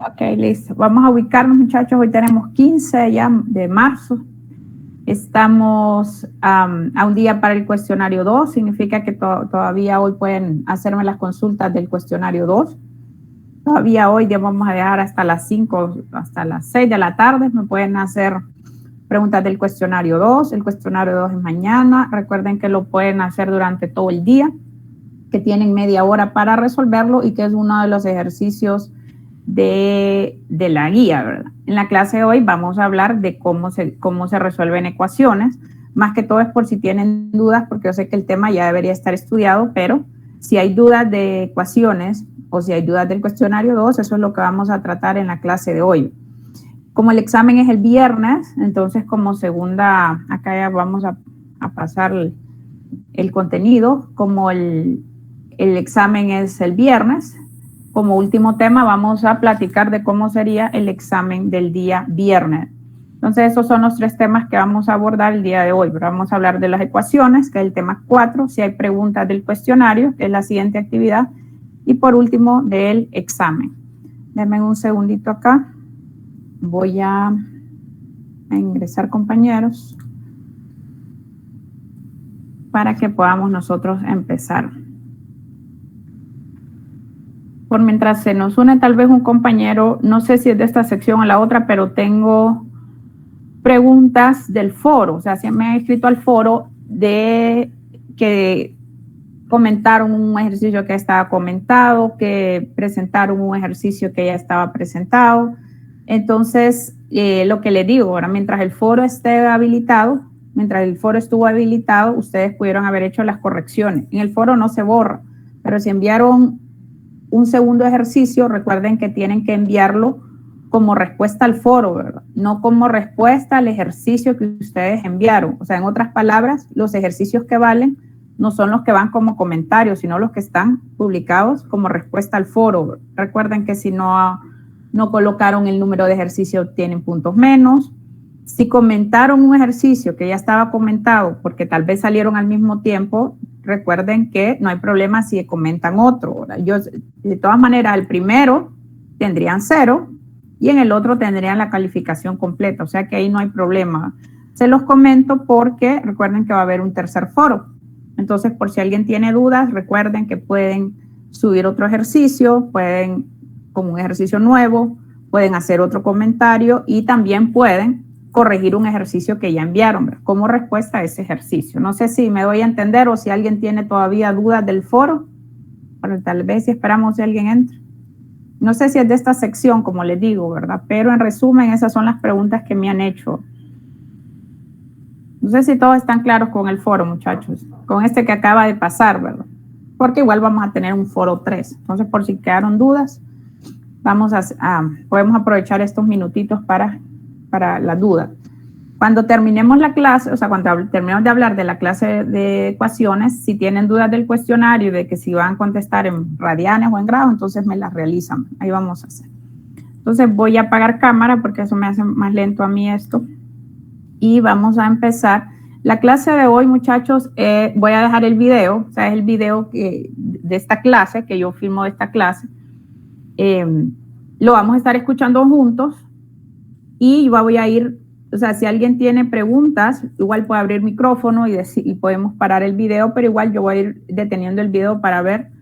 Ok, listo. Vamos a ubicarnos, muchachos. Hoy tenemos 15 ya de marzo. Estamos a un día para el cuestionario 2. Significa que todavía hoy pueden hacerme las consultas del cuestionario 2. Todavía hoy ya vamos a dejar hasta las 5, hasta las 6 de la tarde. Me pueden hacer preguntas del cuestionario 2. El cuestionario 2 es mañana. Recuerden que lo pueden hacer durante todo el día, que tienen media hora para resolverlo y que es uno de los ejercicios de la guía, ¿verdad? En la clase de hoy vamos a hablar de cómo se resuelven ecuaciones. Más que todo es por si tienen dudas, porque yo sé que el tema ya debería estar estudiado, pero si hay dudas de ecuaciones o si hay dudas del cuestionario 2, eso es lo que vamos a tratar en la clase de hoy. Como el examen es el viernes, entonces como segunda, acá ya vamos a pasar el contenido, como el examen es el viernes. Como último tema vamos a platicar de cómo sería el examen del día viernes. Entonces esos son los 3 temas que vamos a abordar el día de hoy. Vamos a hablar de las ecuaciones, que es el tema 4, si hay preguntas del cuestionario, que es la siguiente actividad, y por último del examen. Denme un segundito acá. Voy a ingresar, compañeros, para que podamos nosotros empezar. Por mientras se nos une tal vez un compañero, no sé si es de esta sección o la otra, pero tengo preguntas del foro. O sea, se me ha escrito al foro de que comentaron un ejercicio que estaba comentado, que presentaron un ejercicio que ya estaba presentado. Entonces, lo que les digo, ahora, mientras el foro esté habilitado, mientras el foro estuvo habilitado, ustedes pudieron haber hecho las correcciones. En el foro no se borra, pero si enviaron un segundo ejercicio, recuerden que tienen que enviarlo como respuesta al foro, ¿verdad? No como respuesta al ejercicio que ustedes enviaron. O sea, en otras palabras, los ejercicios que valen no son los que van como comentarios, sino los que están publicados como respuesta al foro. Recuerden que si no colocaron el número de ejercicio, tienen puntos menos. Si comentaron un ejercicio que ya estaba comentado, porque tal vez salieron al mismo tiempo, recuerden que no hay problema si comentan otro. Yo, de todas maneras, el primero tendrían 0 y en el otro tendrían la calificación completa. O sea que ahí no hay problema. Se los comento porque recuerden que va a haber un tercer foro. Entonces, por si alguien tiene dudas, recuerden que pueden subir otro ejercicio, pueden, como un ejercicio nuevo, pueden hacer otro comentario y también pueden corregir un ejercicio que ya enviaron como respuesta a ese ejercicio. No sé si me doy a entender o si alguien tiene todavía dudas del foro, pero tal vez si esperamos si alguien entre. No sé si es de esta sección, como les digo, ¿verdad? Pero en resumen, esas son las preguntas que me han hecho. No sé si todos están claros con el foro, muchachos, con este que acaba de pasar, ¿verdad? Porque igual vamos a tener un foro 3. Entonces, por si quedaron dudas, podemos aprovechar estos minutitos para la duda. Cuando terminemos la clase, o sea, cuando terminemos de hablar de la clase de ecuaciones, si tienen dudas del cuestionario, de que si van a contestar en radianes o en grados, entonces me las realizan. Ahí vamos a hacer. Entonces voy a apagar cámara porque eso me hace más lento a mí esto. Y vamos a empezar. La clase de hoy, muchachos, voy a dejar el video, o sea, es el video de esta clase, que yo filmo de esta clase. Lo vamos a estar escuchando juntos y yo voy a ir, o sea, si alguien tiene preguntas, igual puede abrir micrófono y podemos parar el video, pero igual yo voy a ir deteniendo el video para ver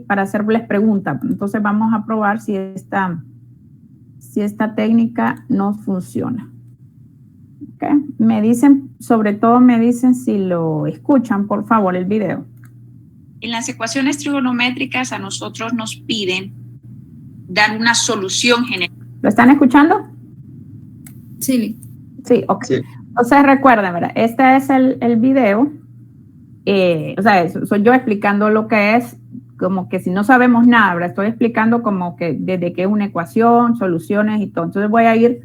para hacerles preguntas. Entonces vamos a probar si esta técnica no funciona. Okay. Me dicen, sobre todo me dicen si lo escuchan, por favor, el video. En las ecuaciones trigonométricas a nosotros nos piden dar una solución general. ¿Lo están escuchando? Sí. Sí, ok. Sí. Entonces recuerden, ¿verdad? Este es el video. O sea, soy yo explicando lo que es, como que si no sabemos nada, ¿verdad? Estoy explicando como que desde qué es una ecuación, soluciones y todo. Entonces voy a ir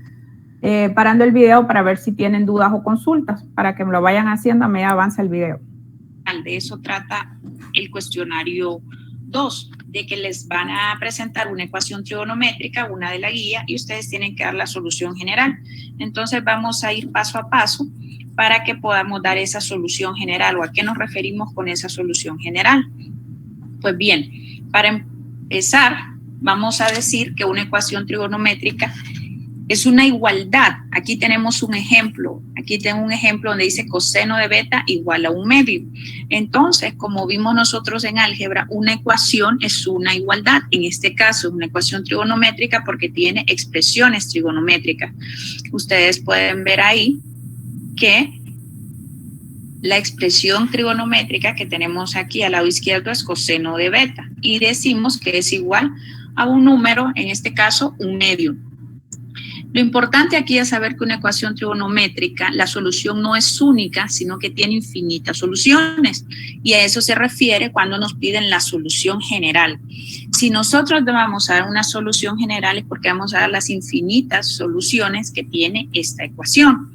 parando el video para ver si tienen dudas o consultas, para que me lo vayan haciendo a medida que avanza el video. De eso trata el cuestionario 2, de que les van a presentar una ecuación trigonométrica, una de la guía, y ustedes tienen que dar la solución general. Entonces vamos a ir paso a paso para que podamos dar esa solución general. ¿O a qué nos referimos con esa solución general? Pues bien, para empezar, vamos a decir que una ecuación trigonométrica es una igualdad. Aquí tenemos un ejemplo. Aquí tengo un ejemplo donde dice coseno de beta igual a 1/2. Entonces, como vimos nosotros en álgebra, una ecuación es una igualdad. En este caso, es una ecuación trigonométrica porque tiene expresiones trigonométricas. Ustedes pueden ver ahí que la expresión trigonométrica que tenemos aquí al lado izquierdo es coseno de beta. Y decimos que es igual a un número, en este caso, 1/2. Lo importante aquí es saber que una ecuación trigonométrica, la solución no es única, sino que tiene infinitas soluciones. Y a eso se refiere cuando nos piden la solución general. Si nosotros vamos a dar una solución general es porque vamos a dar las infinitas soluciones que tiene esta ecuación.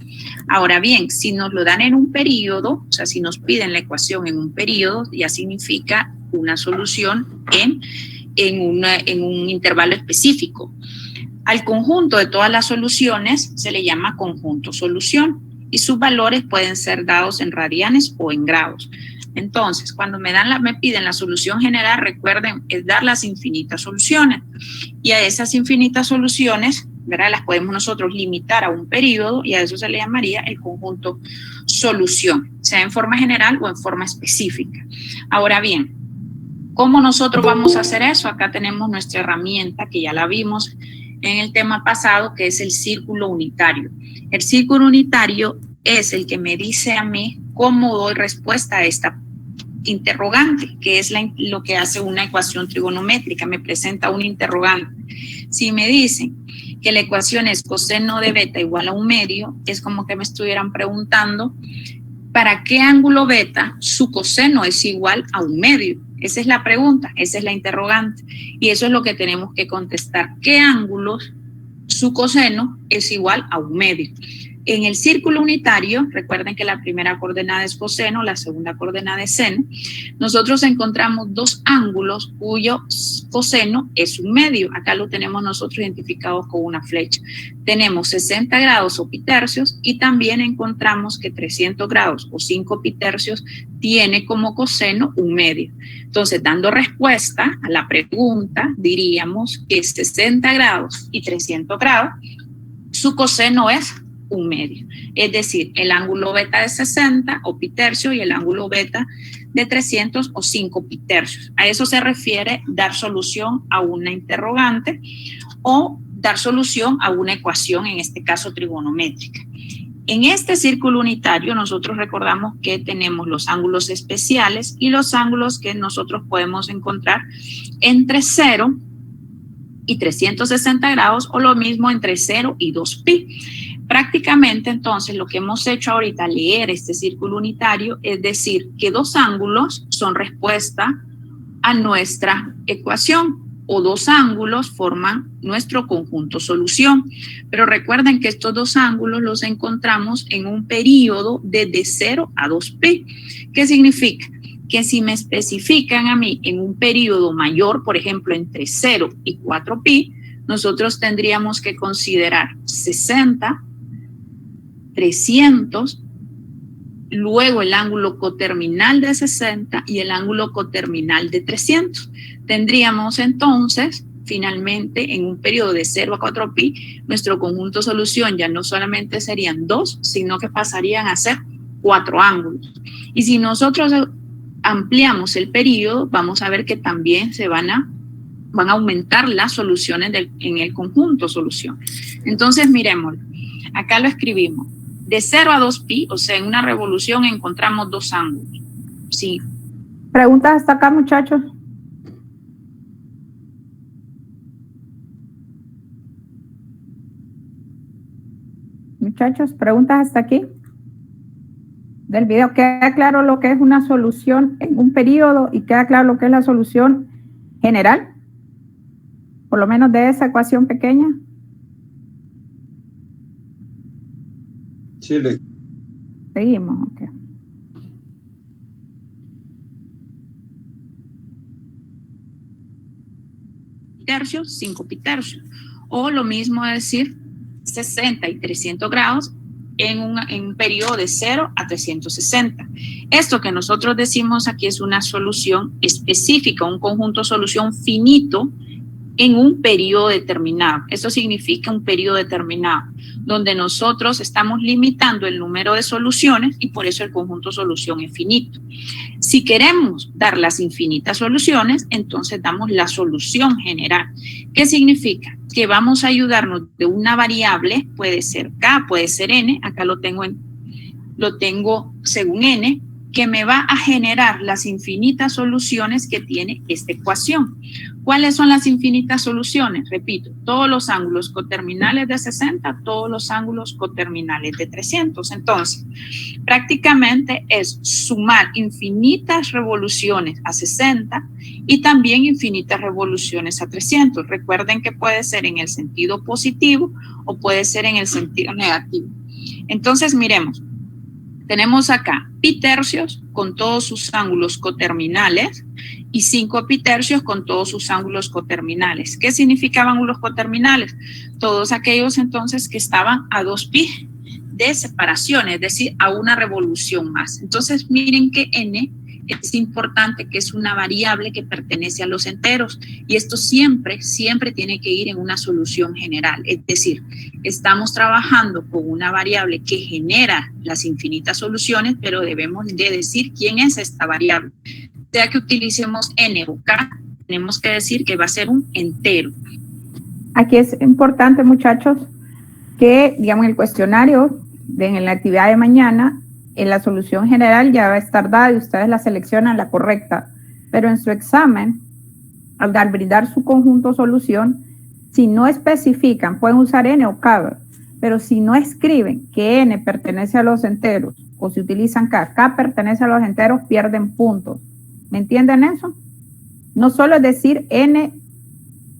Ahora bien, si nos lo dan en un periodo, o sea, si nos piden la ecuación en un periodo, ya significa una solución en un intervalo específico. Al conjunto de todas las soluciones se le llama conjunto solución y sus valores pueden ser dados en radianes o en grados. Entonces, cuando me piden la solución general, recuerden, es dar las infinitas soluciones. Y a esas infinitas soluciones, ¿verdad?, las podemos nosotros limitar a un periodo y a eso se le llamaría el conjunto solución, sea en forma general o en forma específica. Ahora bien, ¿cómo nosotros vamos a hacer eso? Acá tenemos nuestra herramienta que ya la vimos en el tema pasado, que es el círculo unitario. El círculo unitario es el que me dice a mí cómo doy respuesta a esta interrogante, que es lo que hace una ecuación trigonométrica, me presenta un interrogante. Si me dicen que la ecuación es coseno de beta igual a 1/2, es como que me estuvieran preguntando ¿para qué ángulo beta su coseno es igual a 1/2? Esa es la pregunta, esa es la interrogante. Y eso es lo que tenemos que contestar. ¿Qué ángulos su coseno es igual a 1/2? En el círculo unitario, recuerden que la primera coordenada es coseno, la segunda coordenada es seno. Nosotros encontramos dos ángulos cuyo coseno es 1/2. Acá lo tenemos nosotros identificado con una flecha. Tenemos 60 grados o pitercios y también encontramos que 300 grados o 5 pitercios tiene como coseno 1/2. Entonces, dando respuesta a la pregunta, diríamos que 60 grados y 300 grados, su coseno es 1/2. Es decir, el ángulo beta de 60 o pitercio y el ángulo beta de 300 o 5 pitercios. A eso se refiere dar solución a una interrogante o dar solución a una ecuación, en este caso trigonométrica. En este círculo unitario nosotros recordamos que tenemos los ángulos especiales y los ángulos que nosotros podemos encontrar entre 0 y 360 grados o lo mismo entre 0 y 2pi. Prácticamente, entonces, lo que hemos hecho ahorita al leer este círculo unitario es decir que dos ángulos son respuesta a nuestra ecuación o dos ángulos forman nuestro conjunto solución. Pero recuerden que estos dos ángulos los encontramos en un periodo desde 0 a 2pi. ¿Qué significa? Que si me especifican a mí en un periodo mayor, por ejemplo, entre 0 y 4pi, nosotros tendríamos que considerar 60, 300, luego el ángulo coterminal de 60 y el ángulo coterminal de 300. Tendríamos entonces, finalmente, en un periodo de 0 a 4pi, nuestro conjunto solución ya no solamente serían 2, sino que pasarían a ser 4 ángulos. Y si nosotros ampliamos el periodo, vamos a ver que también van a aumentar las soluciones en el conjunto solución. Entonces, miremoslo. Acá lo escribimos. De 0 a 2pi, o sea, en una revolución encontramos dos ángulos. Sí. ¿Preguntas hasta acá, muchachos? Muchachos, ¿preguntas hasta aquí? Del video, ¿queda claro lo que es una solución en un periodo y queda claro lo que es la solución general? Por lo menos de esa ecuación pequeña. Sí, Seguimos, ok. Tercios, 5 pitercios. O lo mismo decir 60 y 300 grados en un periodo de 0 a 360. Esto que nosotros decimos aquí es una solución específica, un conjunto solución finito en un periodo determinado. Eso significa un periodo determinado, donde nosotros estamos limitando el número de soluciones y por eso el conjunto solución es finito. Si queremos dar las infinitas soluciones, entonces damos la solución general. ¿Qué significa? Que vamos a ayudarnos de una variable, puede ser K, puede ser N, acá lo tengo según N, que me va a generar las infinitas soluciones que tiene esta ecuación. ¿Cuáles son las infinitas soluciones? Repito, todos los ángulos coterminales de 60, todos los ángulos coterminales de 300. Entonces, prácticamente es sumar infinitas revoluciones a 60 y también infinitas revoluciones a 300. Recuerden que puede ser en el sentido positivo o puede ser en el sentido negativo. Entonces, miremos. Tenemos acá pi tercios con todos sus ángulos coterminales y 5 pi tercios con todos sus ángulos coterminales. ¿Qué significan ángulos coterminales? Todos aquellos entonces que estaban a 2 pi de separación, es decir, a una revolución más. Entonces miren que n es importante, que es una variable que pertenece a los enteros y esto siempre tiene que ir en una solución general. Es decir, estamos trabajando con una variable que genera las infinitas soluciones, pero debemos de decir quién es esta variable. Sea que utilicemos n o k, tenemos que decir que va a ser un entero. Aquí es importante, muchachos, que, digamos, el cuestionario en la actividad de mañana, en la solución general ya va a estar dada y ustedes la seleccionan la correcta, pero en su examen, al brindar su conjunto solución, si no especifican, pueden usar n o k, pero si no escriben que n pertenece a los enteros o si utilizan k pertenece a los enteros, pierden puntos. ¿Me entienden eso? No solo es decir n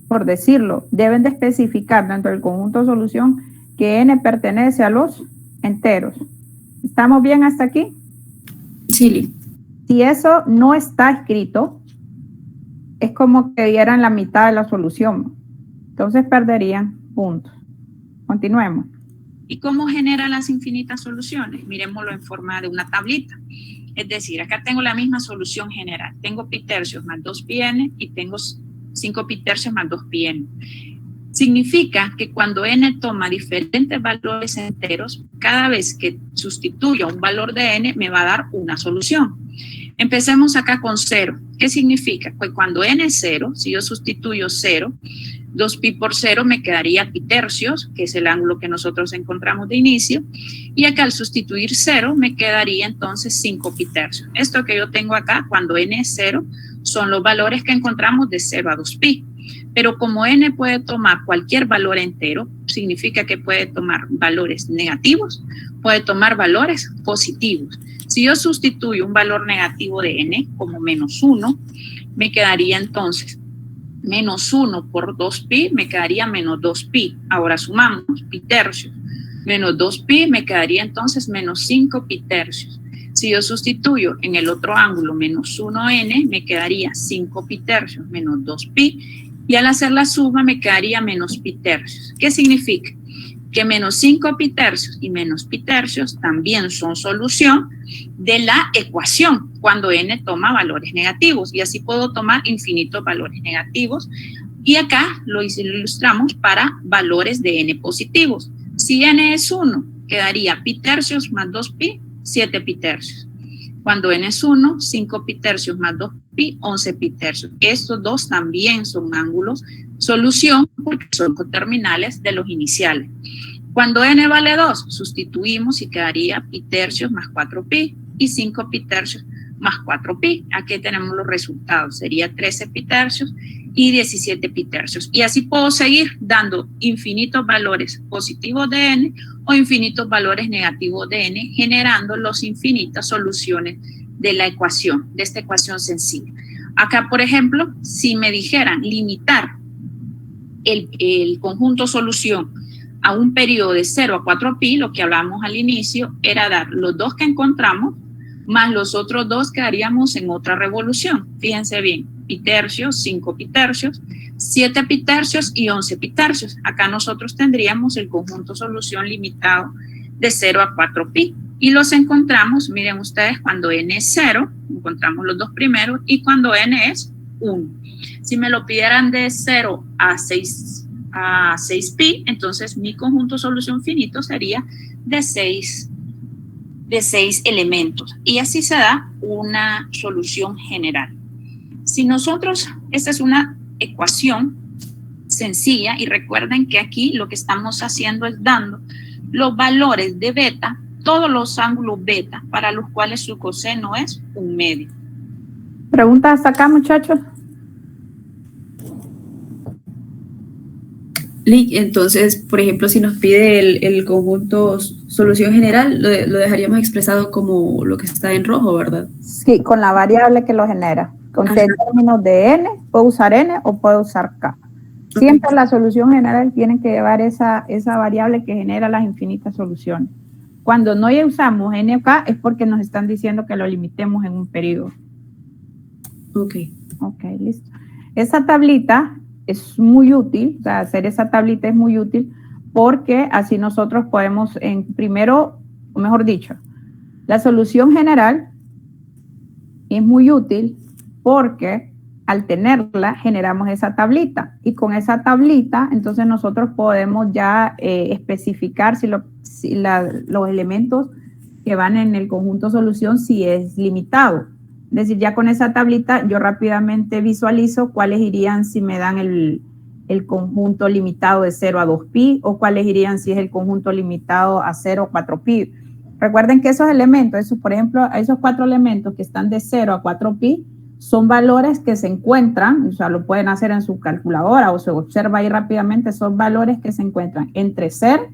por decirlo, deben de especificar dentro del conjunto solución que n pertenece a los enteros. ¿Estamos bien hasta aquí? Sí. Si eso no está escrito, es como que dieran la mitad de la solución. Entonces perderían puntos. Continuemos. ¿Y cómo genera las infinitas soluciones? Miremoslo en forma de una tablita. Es decir, acá tengo la misma solución general. Tengo pi tercios más 2 pi n y tengo 5 pi tercios más 2 pi n. Significa que cuando n toma diferentes valores enteros, cada vez que sustituya un valor de n, me va a dar una solución. Empecemos acá con 0. ¿Qué significa? Pues cuando n es 0, si yo sustituyo 0, 2pi por 0 me quedaría pi tercios, que es el ángulo que nosotros encontramos de inicio, y acá al sustituir 0 me quedaría entonces 5 pi tercios. Esto que yo tengo acá, cuando n es 0, son los valores que encontramos de 0 a 2pi. Pero como n puede tomar cualquier valor entero, significa que puede tomar valores negativos, puede tomar valores positivos. Si yo sustituyo un valor negativo de n como menos 1, me quedaría entonces menos 1 por 2pi, me quedaría menos 2pi. Ahora sumamos pi tercios. Menos 2pi me quedaría entonces menos 5 pi tercios. Si yo sustituyo en el otro ángulo menos 1n, me quedaría 5 pi tercios menos 2pi. Y al hacer la suma me quedaría menos pi tercios. ¿Qué significa? Que menos 5 pi tercios y menos pi tercios también son solución de la ecuación cuando n toma valores negativos. Y así puedo tomar infinitos valores negativos. Y acá lo ilustramos para valores de n positivos. Si n es 1, quedaría pi tercios más 2pi, 7 pi tercios. Cuando n es 1, 5 pi tercios más 2pi, 11 pi tercios. Estos dos también son ángulos solución porque son coterminales de los iniciales. Cuando n vale 2, sustituimos y quedaría pi tercios más 4pi y 5 pi tercios más 4pi. Aquí tenemos los resultados. Sería 13 pi tercios y 17 pi tercios. Y así puedo seguir dando infinitos valores positivos de n o infinitos valores negativos de n, generando las infinitas soluciones de la ecuación, de esta ecuación sencilla. Acá, por ejemplo, si me dijeran limitar el conjunto solución a un periodo de 0 a 4pi, lo que hablamos al inicio era dar los dos que encontramos más los otros dos que haríamos en otra revolución. Fíjense bien, pi tercios, 5 pi tercios, 7 pi tercios y 11 pi tercios. Acá nosotros tendríamos el conjunto solución limitado de 0 a 4pi. Y los encontramos, miren ustedes, cuando n es 0, encontramos los dos primeros, y cuando n es 1. Si me lo pidieran de 0 a 6pi, entonces mi conjunto solución finito sería de 6 elementos. Y así se da una solución general. Si nosotros, esta es una ecuación sencilla, y recuerden que aquí lo que estamos haciendo es dando los valores de beta, todos los ángulos beta, para los cuales su coseno es 1/2. ¿Preguntas hasta acá, muchachos? Entonces, por ejemplo, si nos pide el conjunto solución general, lo dejaríamos expresado como lo que está en rojo, ¿verdad? Sí, con la variable que lo genera. Con términos de n, puedo usar n o puedo usar k. Siempre la solución general tiene que llevar esa variable que genera las infinitas soluciones. Cuando no usamos n o k es porque nos están diciendo que lo limitemos en un periodo. Ok. Ok, listo. Esa tablita es muy útil, o sea, hacer esa tablita es muy útil porque así nosotros podemos, primero, o mejor dicho, la solución general es muy útil porque al tenerla generamos esa tablita y con esa tablita entonces nosotros podemos ya especificar si los elementos que van en el conjunto solución si es limitado. Es decir, ya con esa tablita yo rápidamente visualizo cuáles irían si me dan el conjunto limitado de 0 a 2pi o cuáles irían si es el conjunto limitado a 0 a 4pi. Recuerden que esos elementos, por ejemplo, esos 4 elementos que están de 0 a 4pi son valores que se encuentran, o sea, lo pueden hacer en su calculadora o se observa ahí rápidamente, son valores que se encuentran entre 0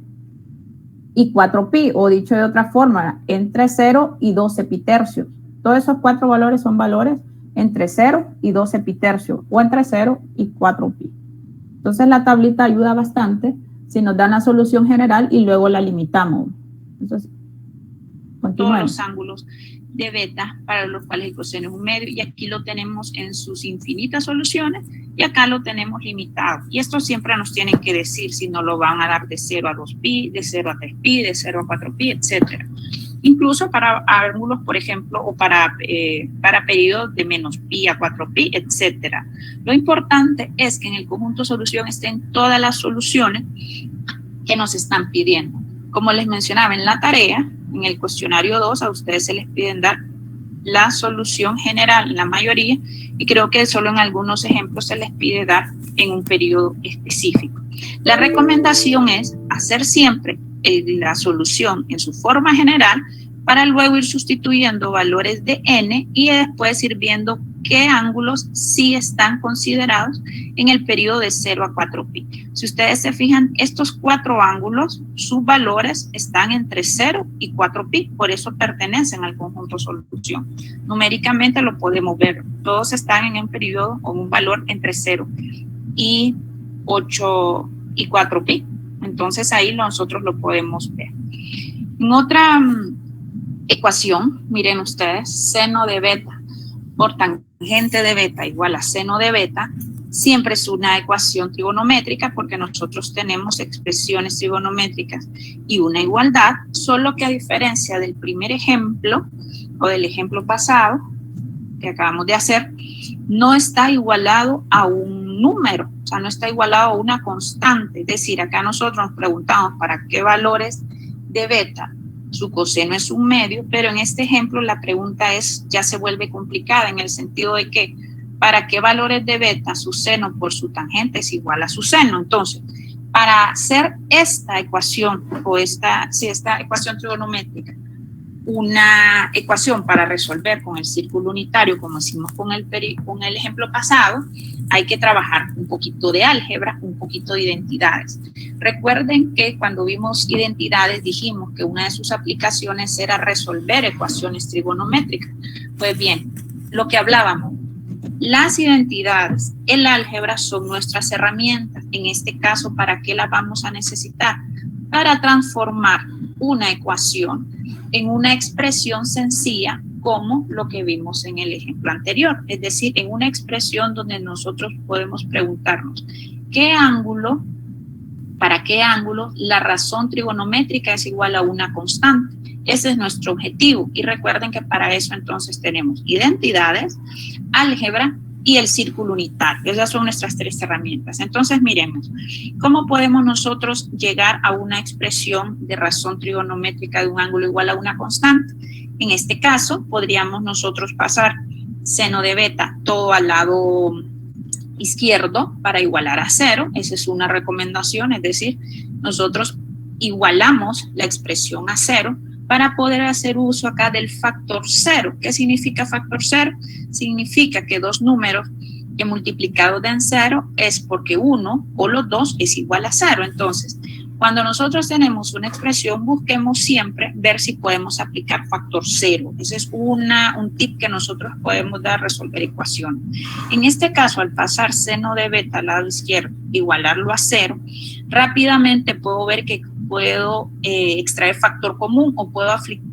y 4pi, o dicho de otra forma, entre 0 y 12 pi tercios. Todos esos 4 valores son valores entre 0 y 12 pi tercios, o entre 0 y 4pi. Entonces la tablita ayuda bastante si nos dan la solución general y luego la limitamos. Entonces, todos los ángulos de beta para los cuales el coseno es 1/2, y aquí lo tenemos en sus infinitas soluciones y acá lo tenemos limitado. Y esto siempre nos tienen que decir si nos lo van a dar de 0 a 2pi, de 0 a 3pi, de 0 a 4pi, etcétera. Incluso para ángulos, por ejemplo, o para periodos de menos pi a 4pi, etcétera. Lo importante es que en el conjunto solución estén todas las soluciones que nos están pidiendo. Como les mencionaba en la tarea, en el cuestionario 2, a ustedes se les piden dar la solución general, la mayoría, y creo que solo en algunos ejemplos se les pide dar en un periodo específico. La recomendación es hacer siempre la solución en su forma general para luego ir sustituyendo valores de n y después ir viendo qué ángulos sí están considerados en el periodo de 0 a 4pi. Si ustedes se fijan, estos 4 ángulos, sus valores están entre 0 y 4pi, por eso pertenecen al conjunto solución. Numéricamente lo podemos ver, todos están en un periodo o un valor entre 0 y 8 y 4pi. Entonces ahí nosotros lo podemos ver. En otra ecuación, miren ustedes, seno de beta por tangente de beta igual a seno de beta, siempre es una ecuación trigonométrica porque nosotros tenemos expresiones trigonométricas y una igualdad, solo que a diferencia del primer ejemplo o del ejemplo pasado que acabamos de hacer, no está igualado a un número, o sea, no está igualado a una constante. Es decir, acá nosotros nos preguntamos para qué valores de beta su coseno es 1/2, pero en este ejemplo la pregunta ya se vuelve complicada en el sentido de que para qué valores de beta su seno por su tangente es igual a su seno. Entonces, para hacer esta ecuación o esta ecuación trigonométrica, una ecuación para resolver con el círculo unitario, como hicimos con el ejemplo pasado, hay que trabajar un poquito de álgebra, un poquito de identidades. Recuerden que cuando vimos identidades dijimos que una de sus aplicaciones era resolver ecuaciones trigonométricas. Pues bien, lo que hablábamos, las identidades, el álgebra son nuestras herramientas. En este caso, ¿para qué las vamos a necesitar? Para transformar una ecuación en una expresión sencilla como lo que vimos en el ejemplo anterior, es decir, en una expresión donde nosotros podemos preguntarnos para qué ángulo la razón trigonométrica es igual a una constante. Ese es nuestro objetivo y recuerden que para eso entonces tenemos identidades, álgebra y el círculo unitario. Esas son nuestras 3 herramientas. Entonces, miremos, ¿cómo podemos nosotros llegar a una expresión de razón trigonométrica de un ángulo igual a una constante? En este caso, podríamos nosotros pasar seno de beta todo al lado izquierdo para igualar a 0. Esa es una recomendación, es decir, nosotros igualamos la expresión a 0 para poder hacer uso acá del factor 0. ¿Qué significa factor 0? Significa que dos números que multiplicados den 0 es porque uno o los dos es igual a 0. Entonces, cuando nosotros tenemos una expresión, busquemos siempre ver si podemos aplicar factor 0. Ese es un tip que nosotros podemos dar a resolver ecuaciones. En este caso, al pasar seno de beta al lado izquierdo, igualarlo a 0, rápidamente puedo ver que puedo extraer factor común o puedo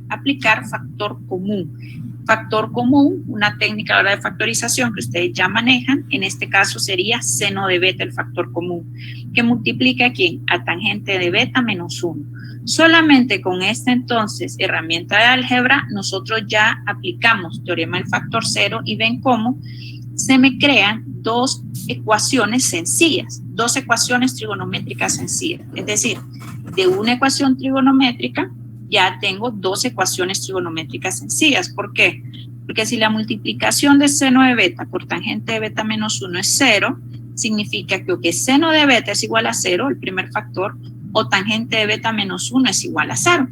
aplicar factor común. Factor común, una técnica de factorización que ustedes ya manejan, en este caso sería seno de beta el factor común, que multiplica ¿a quién? A tangente de beta menos 1. Solamente con esta entonces herramienta de álgebra nosotros ya aplicamos teorema del factor 0 y ven cómo se me crean dos ecuaciones sencillas, dos ecuaciones trigonométricas sencillas. Es decir, de una ecuación trigonométrica ya tengo dos ecuaciones trigonométricas sencillas. ¿Por qué? Porque si la multiplicación de seno de beta por tangente de beta menos 1 es 0, significa que o que seno de beta es igual a 0, el primer factor, o tangente de beta menos 1 es igual a 0.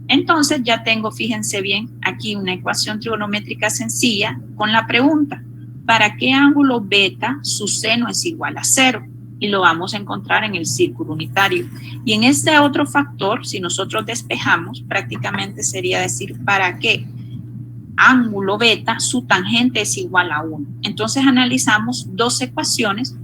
Entonces ya tengo, fíjense bien, aquí una ecuación trigonométrica sencilla con la pregunta, ¿para qué ángulo beta su seno es igual a 0? Y lo vamos a encontrar en el círculo unitario. Y en este otro factor, si nosotros despejamos, prácticamente sería decir, ¿para qué ángulo beta su tangente es igual a 1? Entonces analizamos dos ecuaciones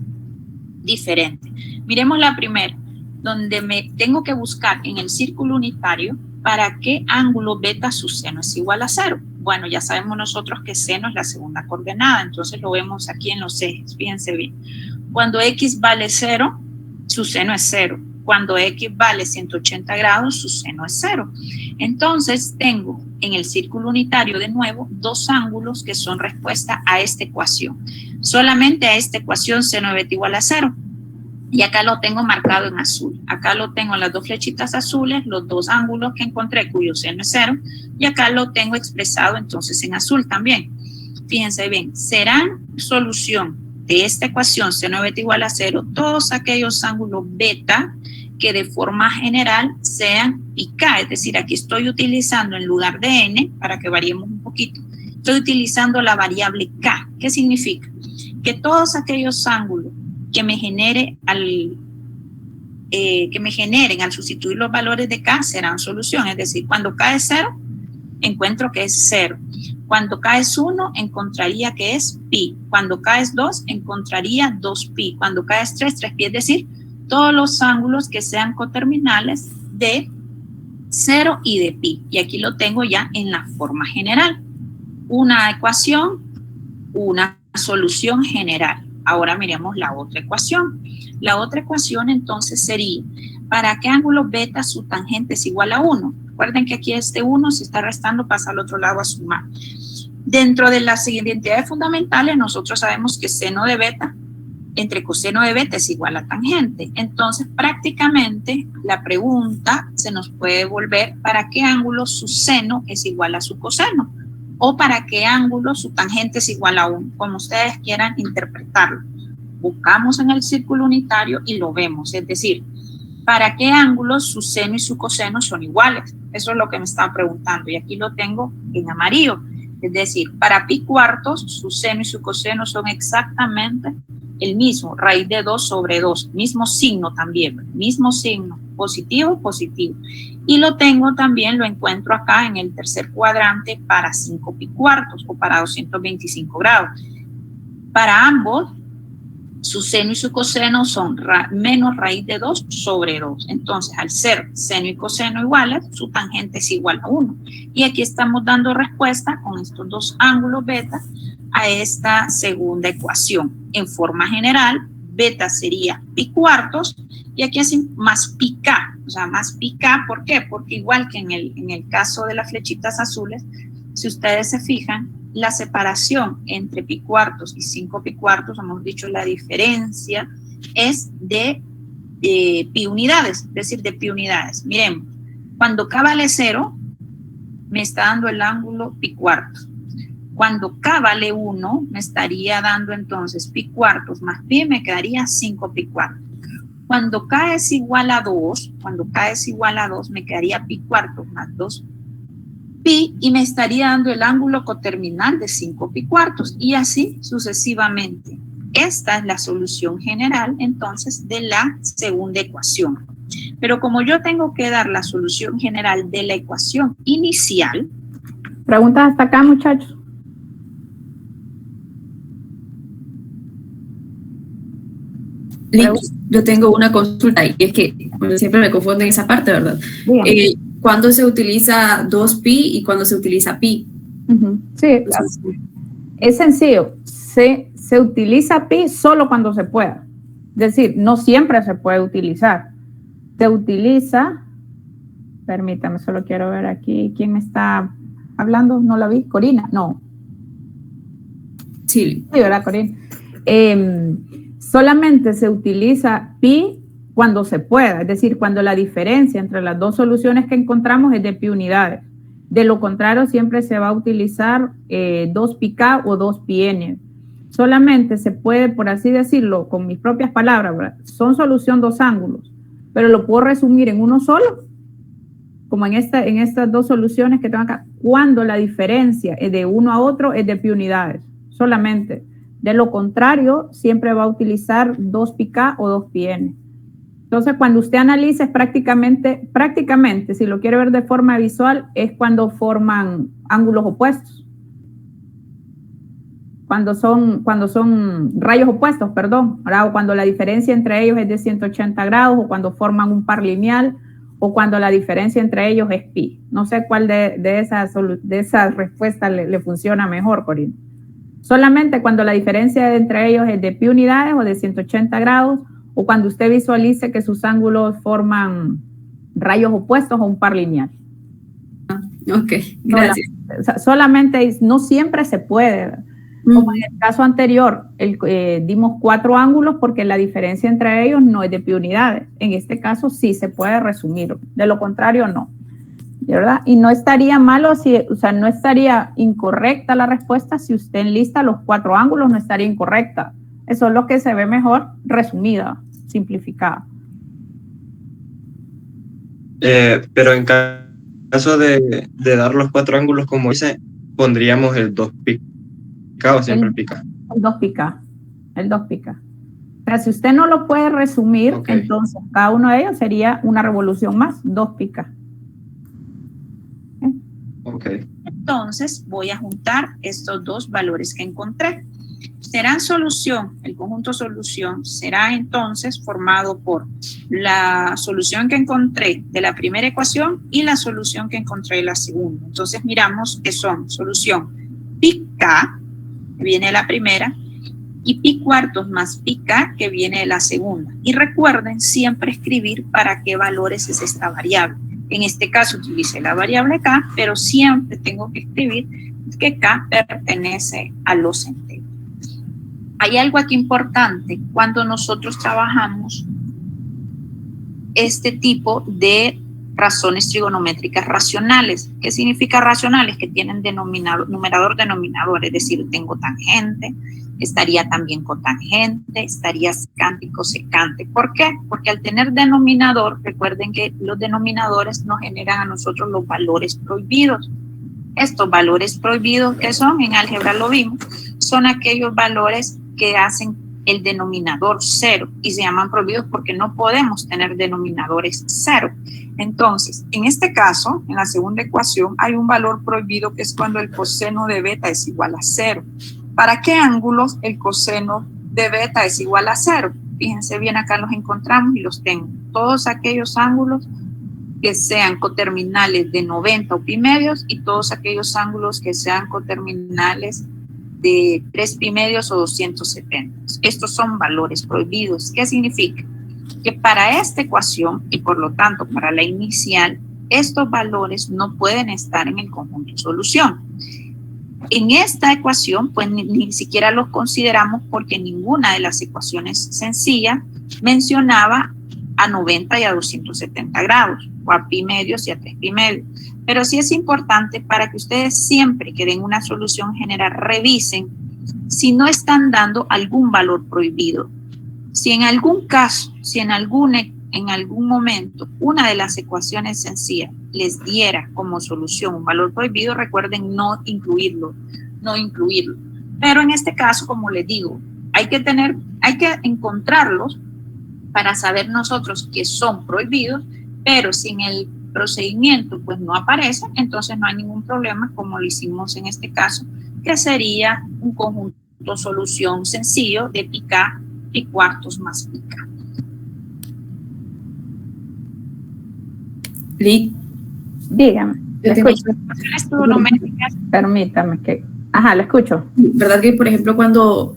diferentes. Miremos la primera, donde me tengo que buscar en el círculo unitario para qué ángulo beta su seno es igual a 0. Bueno, ya sabemos nosotros que seno es la segunda coordenada, entonces lo vemos aquí en los ejes, fíjense bien. Cuando x vale 0, su seno es 0. Cuando x vale 180 grados, su seno es 0. Entonces tengo en el círculo unitario de nuevo dos ángulos que son respuesta a esta ecuación. Solamente a esta ecuación seno de beta igual a 0. Y acá lo tengo marcado en azul. Acá lo tengo en las dos flechitas azules, los dos ángulos que encontré cuyo seno es 0. Y acá lo tengo expresado entonces en azul también. Fíjense bien, serán solución de esta ecuación seno de beta igual a 0 todos aquellos ángulos beta que de forma general sean pi k. Es decir, aquí estoy utilizando en lugar de n, para que variemos un poquito, estoy utilizando la variable k. ¿Qué significa? Que todos aquellos ángulos que me generen al sustituir los valores de k serán solución. Es decir, cuando k es 0, encuentro que es 0. Cuando k es 1, encontraría que es pi. Cuando k es 2, encontraría 2pi. Cuando k es 3, 3pi. Es decir, todos los ángulos que sean coterminales de 0 y de pi. Y aquí lo tengo ya en la forma general. Una ecuación, una solución general. Ahora miremos la otra ecuación. La otra ecuación entonces sería, ¿para qué ángulo beta su tangente es igual a 1? Recuerden que aquí este 1 se está restando, pasa al otro lado a sumar. Dentro de las identidades fundamentales, nosotros sabemos que seno de beta entre coseno de beta es igual a tangente. Entonces, prácticamente, la pregunta se nos puede volver ¿para qué ángulo su seno es igual a su coseno? O ¿para qué ángulo su tangente es igual a 1? Como ustedes quieran interpretarlo. Buscamos en el círculo unitario y lo vemos. Es decir, ¿para qué ángulos su seno y su coseno son iguales? Eso es lo que me están preguntando. Y aquí lo tengo en amarillo. Es decir, para pi cuartos, su seno y su coseno son exactamente el mismo, raíz de 2 sobre 2, mismo signo también, mismo signo, positivo, positivo. Y lo tengo también, lo encuentro acá en el tercer cuadrante para 5 pi cuartos o para 225 grados. Para ambos, su seno y su coseno son menos raíz de 2 sobre 2. Entonces, al ser seno y coseno iguales, su tangente es igual a 1. Y aquí estamos dando respuesta con estos dos ángulos beta a esta segunda ecuación. En forma general, beta sería pi cuartos y aquí es más pi k. O sea, más pi k, ¿por qué? Porque igual que en el caso de las flechitas azules, si ustedes se fijan, la separación entre pi cuartos y 5 pi cuartos, hemos dicho la diferencia es de pi unidades, es decir, de pi unidades. Miremos, cuando k vale 0, me está dando el ángulo pi cuartos. Cuando k vale 1, me estaría dando entonces pi cuartos más pi, me quedaría 5 pi cuartos. Cuando k es igual a 2, me quedaría pi cuartos más 2 pi y me estaría dando el ángulo coterminal de 5 pi cuartos y así sucesivamente. Esta es la solución general, entonces, de la segunda ecuación. Pero como yo tengo que dar la solución general de la ecuación inicial. ¿Preguntas hasta acá, muchachos? Yo tengo una consulta y es que siempre me confundo en esa parte, ¿verdad? ¿Cuándo se utiliza 2pi y cuándo se utiliza pi? Sí, es sencillo. Se utiliza pi solo cuando se pueda. Es decir, no siempre se puede utilizar. Se utiliza, permítame, solo quiero ver aquí quién está hablando, no la vi, Corina, no. Sí, ¿verdad, Corina? Solamente se utiliza pi cuando se pueda, es decir, cuando la diferencia entre las dos soluciones que encontramos es de pi unidades. De lo contrario, siempre se va a utilizar 2πk o 2πn. Solamente se puede, por así decirlo, con mis propias palabras, ¿verdad? Son solución dos ángulos, pero lo puedo resumir en uno solo, como en estas dos soluciones que tengo acá, cuando la diferencia es de uno a otro es de pi unidades, solamente. De lo contrario, siempre va a utilizar 2πk o 2πn. Entonces, cuando usted analiza, es prácticamente, si lo quiere ver de forma visual, es cuando forman ángulos opuestos. Cuando son rayos opuestos, perdón, ¿verdad? O cuando la diferencia entre ellos es de 180 grados, o cuando forman un par lineal, o cuando la diferencia entre ellos es pi. No sé cuál de esas respuestas le funciona mejor, Corina. Solamente cuando la diferencia entre ellos es de pi unidades o de 180 grados, o cuando usted visualice que sus ángulos forman rayos opuestos o un par lineal. Ok, gracias. Solamente, no siempre se puede. Como en el caso anterior, dimos 4 ángulos porque la diferencia entre ellos no es de pi unidades. En este caso sí se puede resumir, de lo contrario no. ¿Verdad? Y no estaría malo, no estaría incorrecta la respuesta si usted enlista los 4 ángulos, no estaría incorrecta. Eso es lo que se ve mejor resumida, simplificada. Pero en caso de dar los 4 ángulos, como dice, pondríamos el 2πk o siempre pica. El 2πk. O sea, si usted no lo puede resumir, okay, entonces cada uno de ellos sería una revolución más, 2πk. Okay. Entonces voy a juntar estos dos valores que encontré. Serán solución, el conjunto solución será entonces formado por la solución que encontré de la primera ecuación y la solución que encontré de la segunda. Entonces miramos que son solución πk, que viene de la primera, y pi cuartos más πk, que viene de la segunda. Y recuerden siempre escribir para qué valores es esta variable. En este caso utilicé la variable k, pero siempre tengo que escribir que k pertenece a los enteros. Hay algo aquí importante cuando nosotros trabajamos este tipo de razones trigonométricas racionales. ¿Qué significa racionales? Que tienen numerador, denominador, es decir, tengo tangente, estaría también cotangente, estaría secante y cosecante. ¿Por qué? Porque al tener denominador, recuerden que los denominadores nos generan a nosotros los valores prohibidos. Estos valores prohibidos, ¿qué son? En álgebra lo vimos, son aquellos valores que hacen el denominador cero y se llaman prohibidos porque no podemos tener denominadores cero. Entonces, en este caso, en la segunda ecuación, hay un valor prohibido que es cuando el coseno de beta es igual a 0. ¿Para qué ángulos el coseno de beta es igual a 0? Fíjense bien, acá los encontramos y los tengo. Todos aquellos ángulos que sean coterminales de 90 o pi medios y todos aquellos ángulos que sean coterminales de 3 pi medios o 270. Estos son valores prohibidos. ¿Qué significa? Que para esta ecuación y por lo tanto para la inicial, estos valores no pueden estar en el conjunto solución. En esta ecuación, pues ni siquiera los consideramos porque ninguna de las ecuaciones sencillas mencionaba a 90 y a 270 grados, o a pi medios y a 3 pi medios. Pero sí es importante para que ustedes siempre que den una solución general revisen si no están dando algún valor prohibido. Si en algún caso, si en algún momento una de las ecuaciones sencillas les diera como solución un valor prohibido, recuerden no incluirlo. Pero en este caso, como les digo, hay que encontrarlos para saber nosotros que son prohibidos, pero si en el procedimiento pues no aparecen, entonces no hay ningún problema, como lo hicimos en este caso, que sería un conjunto solución sencillo de pi k, pi cuartos más pi k. Lick, Dígame. yo Le tengo- escucho. Trigonométricas, Permítame que... Ajá, le escucho. ¿verdad que, por ejemplo, cuando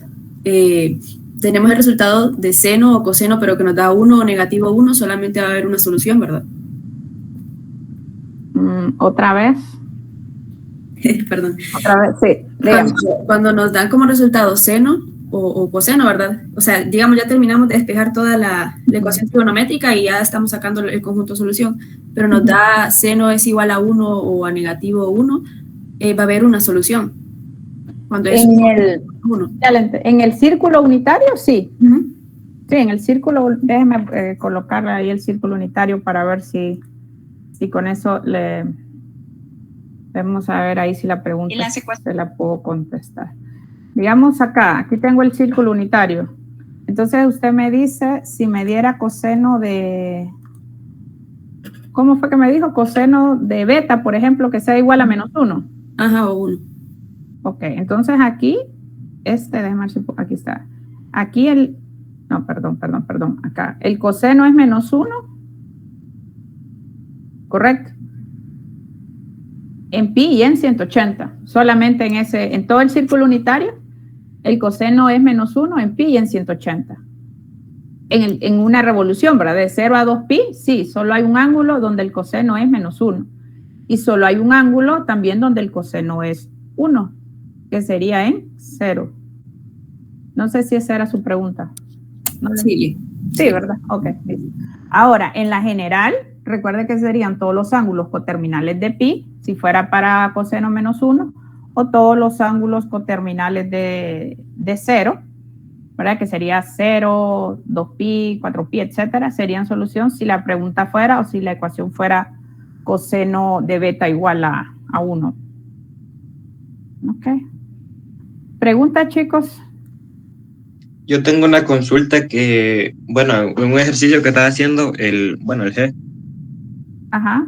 tenemos el resultado de seno o coseno, pero que nos da 1 o negativo 1, solamente va a haber una solución, ¿verdad? Otra vez. Perdón. Otra vez, sí. Dígame. Cuando nos dan como resultado seno o coseno, ¿verdad? O sea, digamos, ya terminamos de despejar toda la ecuación trigonométrica y ya estamos sacando el conjunto solución, pero nos da seno es igual a 1 o a negativo 1, va a haber una solución. Cuando es En el, 1. excelente. En el círculo unitario, sí. Sí, en el círculo, déjeme colocarle ahí el círculo unitario para ver si con eso le... Vamos a ver ahí si la pregunta En las ecuaciones. se la puedo contestar. Digamos acá, aquí tengo el círculo unitario. Entonces usted me dice si me diera coseno de... ¿Cómo fue que me dijo? Coseno de beta, por ejemplo, que sea igual a -1. Ajá, o 1. Ok, entonces aquí, déjame ver si aquí está. Aquí no, perdón, acá. El coseno es -1, ¿correcto? En pi y en 180, solamente en todo el círculo unitario, el coseno es -1 en pi y en 180. En una revolución, ¿verdad? De 0 a 2 pi, sí, solo hay un ángulo donde el coseno es -1. Y solo hay un ángulo también donde el coseno es 1, que sería en 0. No sé si esa era su pregunta. ¿No? Sí. Sí, ¿verdad? Ok. Ahora, en la general, recuerde que serían todos los ángulos coterminales de pi, si fuera para coseno -1, o todos los ángulos coterminales de 0, ¿verdad? Que sería 0, 2pi, 4pi, etcétera, serían solución si la pregunta fuera o si la ecuación fuera coseno de beta igual a 1. Ok. ¿Pregunta, chicos? Yo tengo una consulta que, bueno, un ejercicio que estaba haciendo, el G, Ajá.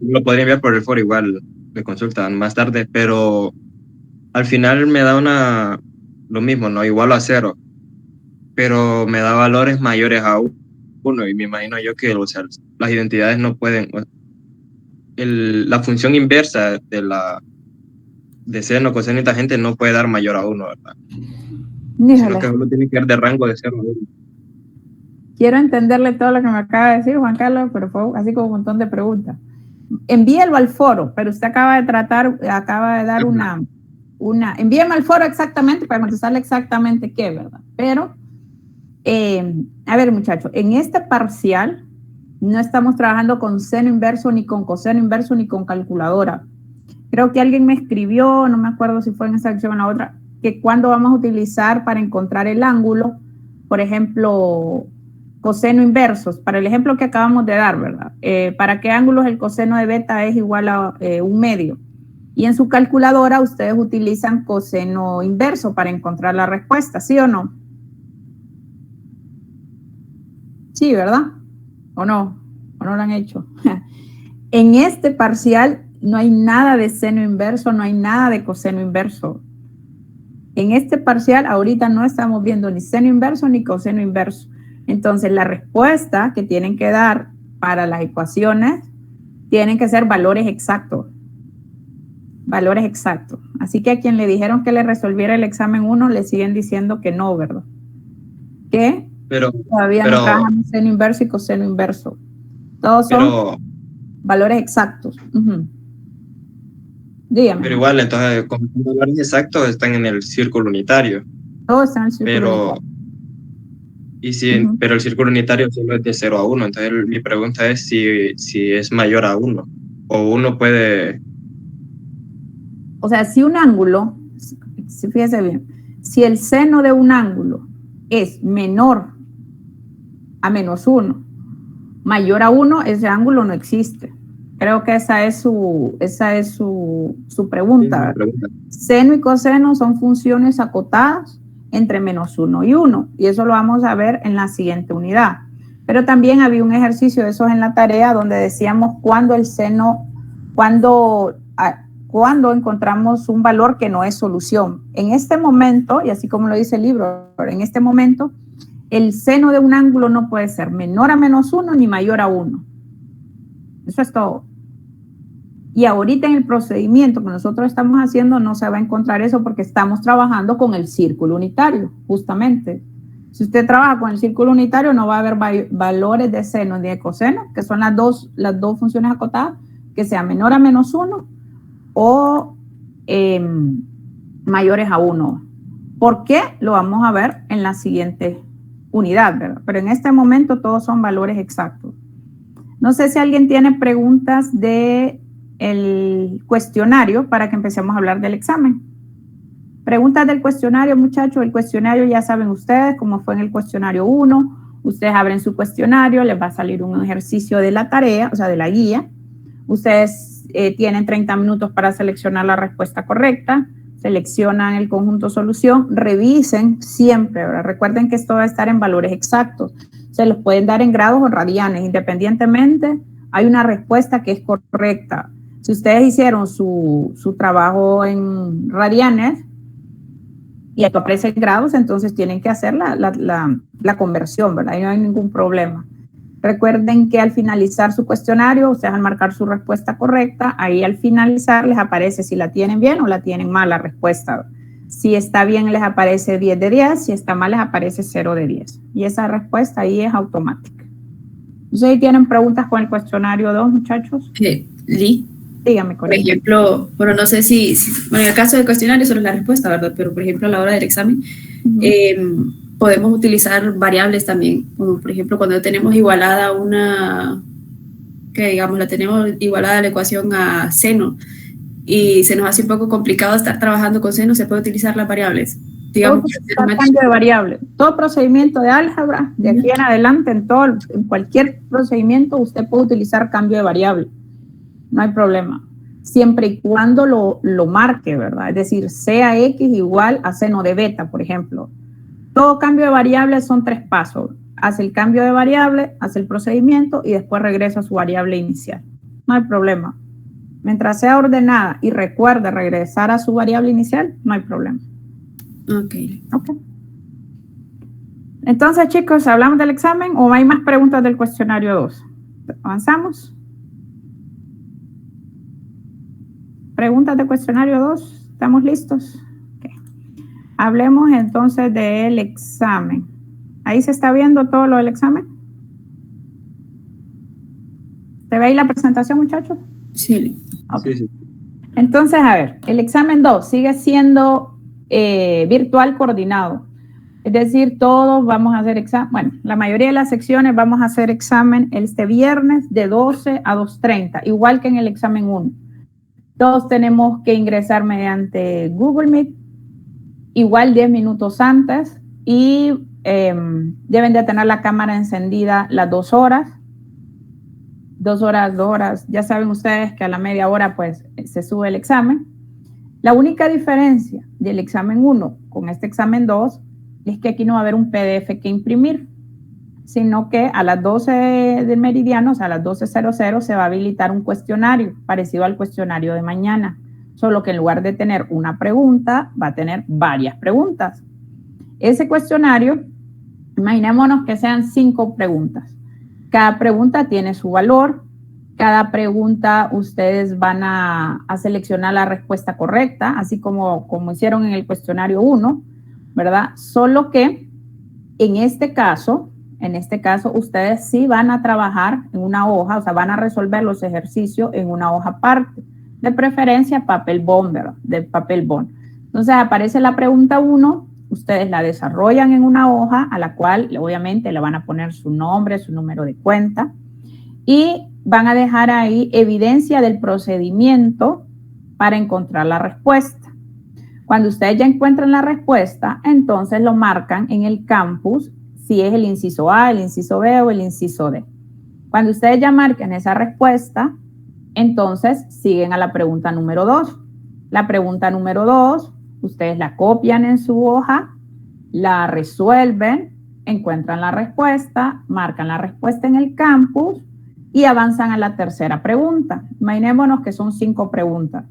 lo podría enviar por el foro igual, me consultan más tarde, pero al final me da lo mismo, ¿no? Igual a 0, pero me da valores mayores a 1 y me imagino yo que, o sea, las identidades no pueden, la función inversa de seno, coseno y tangente no puede dar mayor a 1, ¿verdad? Sino que solo tiene que dar de rango de 0 a 1. Quiero entenderle todo lo que me acaba de decir, Juan Carlos, pero fue así como un montón de preguntas. Envíelo al foro, pero usted acaba de dar envíeme al foro exactamente para contestarle exactamente qué, ¿verdad? Pero, a ver, muchachos, en este parcial no estamos trabajando con seno inverso, ni con coseno inverso, ni con calculadora. Creo que alguien me escribió, no me acuerdo si fue en esa sección o en la otra, que cuando vamos a utilizar para encontrar el ángulo, por ejemplo, coseno inversos, para el ejemplo que acabamos de dar, ¿verdad? ¿Para qué ángulos el coseno de beta es igual a 1/2? Y en su calculadora ustedes utilizan coseno inverso para encontrar la respuesta, ¿sí o no? Sí, ¿verdad? ¿O no? ¿O no lo han hecho? En este parcial no hay nada de seno inverso, no hay nada de coseno inverso. En este parcial ahorita no estamos viendo ni seno inverso ni coseno inverso. Entonces la respuesta que tienen que dar para las ecuaciones tienen que ser valores exactos. Valores exactos. Así que a quien le dijeron que le resolviera el examen 1 le siguen diciendo que no, ¿verdad? Que todavía no trabajan seno inverso y coseno inverso. Todos son valores exactos. Dígame. Pero igual, entonces, como son valores exactos, están en el círculo unitario. Todo está en el círculo unitario. Pero el círculo unitario solo es de 0 a 1. Entonces, mi pregunta es si es mayor a 1. O uno puede... O sea, si un ángulo, fíjese bien, si el seno de un ángulo es menor a -1, mayor a 1, ese ángulo no existe. Creo que esa es su pregunta. Seno y coseno son funciones acotadas entre -1 y 1, y eso lo vamos a ver en la siguiente unidad. Pero también había un ejercicio de esos en la tarea donde decíamos cuando encontramos un valor que no es solución. En este momento, y así como lo dice el libro, en este momento, el seno de un ángulo no puede ser menor a -1 ni mayor a 1. Eso es todo. Y ahorita en el procedimiento que nosotros estamos haciendo no se va a encontrar eso porque estamos trabajando con el círculo unitario, justamente. Si usted trabaja con el círculo unitario no va a haber valores de seno ni de coseno, que son las dos funciones acotadas, que sea menor a -1 o mayores a 1. ¿Por qué? Lo vamos a ver en la siguiente unidad, ¿verdad? Pero en este momento todos son valores exactos. No sé si alguien tiene preguntas del cuestionario para que empecemos a hablar del examen. Preguntas del cuestionario, muchachos. El cuestionario ya saben ustedes cómo fue en el cuestionario 1. Ustedes abren su cuestionario, les va a salir un ejercicio de la tarea, o sea, de la guía. Ustedes tienen 30 minutos para seleccionar la respuesta correcta. Seleccionan el conjunto solución, revisen siempre, ¿verdad? Recuerden que esto va a estar en valores exactos. Se los pueden dar en grados o radianes, independientemente, hay una respuesta que es correcta. Si ustedes hicieron su trabajo en radianes y esto aparece en grados, entonces tienen que hacer la conversión, ¿verdad? Ahí no hay ningún problema. Recuerden que al finalizar su cuestionario, ustedes al marcar su respuesta correcta, ahí al finalizar les aparece si la tienen bien o la tienen mal la respuesta. Si está bien les aparece 10 de 10, si está mal les aparece 0 de 10. Y esa respuesta ahí es automática. No sé si tienen preguntas con el cuestionario 2, muchachos. Lee. Dígame, por ejemplo, bueno, no sé si, bueno, en el caso del cuestionario solo es la respuesta, ¿verdad? Pero, por ejemplo, a la hora del examen, podemos utilizar variables también, como por ejemplo, cuando tenemos igualada la tenemos igualada la ecuación a seno, y se nos hace un poco complicado estar trabajando con seno, se puede utilizar las variables. Digamos, cambio de variable. Todo procedimiento de álgebra, de aquí en adelante, en cualquier procedimiento, usted puede utilizar cambio de variable. No hay problema. Siempre y cuando lo marque, ¿verdad? Es decir, sea X igual a seno de beta, por ejemplo. Todo cambio de variable son 3 pasos. Hace el cambio de variable, hace el procedimiento y después regresa a su variable inicial. No hay problema. Mientras sea ordenada y recuerde regresar a su variable inicial, no hay problema. Ok. Entonces, chicos, ¿hablamos del examen o hay más preguntas del cuestionario 2? ¿Avanzamos? ¿Preguntas del cuestionario 2? ¿Estamos listos? Okay. Hablemos entonces del examen. ¿Ahí se está viendo todo lo del examen? ¿Se ve ahí la presentación, muchachos? Sí. Okay. Sí. Entonces, a ver, el examen 2 sigue siendo virtual coordinado. Es decir, todos vamos a hacer examen. Bueno, la mayoría de las secciones vamos a hacer examen este viernes de 12 a 2:30, igual que en el examen 1. Todos tenemos que ingresar mediante Google Meet, igual 10 minutos antes, y deben de tener la cámara encendida las 2 horas. 2 horas, ya saben ustedes que a la media hora pues se sube el examen. La única diferencia del examen 1 con este examen 2 es que aquí no va a haber un PDF que imprimir, sino que a las 12 del meridiano, o sea, a las 12:00, se va a habilitar un cuestionario parecido al cuestionario de mañana, solo que en lugar de tener una pregunta, va a tener varias preguntas. Ese cuestionario, imaginémonos que sean 5 preguntas. Cada pregunta tiene su valor. Cada pregunta ustedes van a seleccionar la respuesta correcta, así como hicieron en el cuestionario 1, ¿verdad? Solo que en este caso, ustedes sí van a trabajar en una hoja, o sea, van a resolver los ejercicios en una hoja aparte. de preferencia papel bond, ¿verdad? De papel bond. Entonces aparece la pregunta 1, ustedes la desarrollan en una hoja a la cual obviamente le van a poner su nombre, su número de cuenta y van a dejar ahí evidencia del procedimiento para encontrar la respuesta. Cuando ustedes ya encuentran la respuesta, entonces lo marcan en el campus, si es el inciso A, el inciso B o el inciso D. Cuando ustedes ya marquen esa respuesta, entonces siguen a la pregunta número 2. La pregunta número 2, ustedes la copian en su hoja, la resuelven, encuentran la respuesta, marcan la respuesta en el campus y avanzan a la tercera pregunta. Imaginémonos que son 5 preguntas.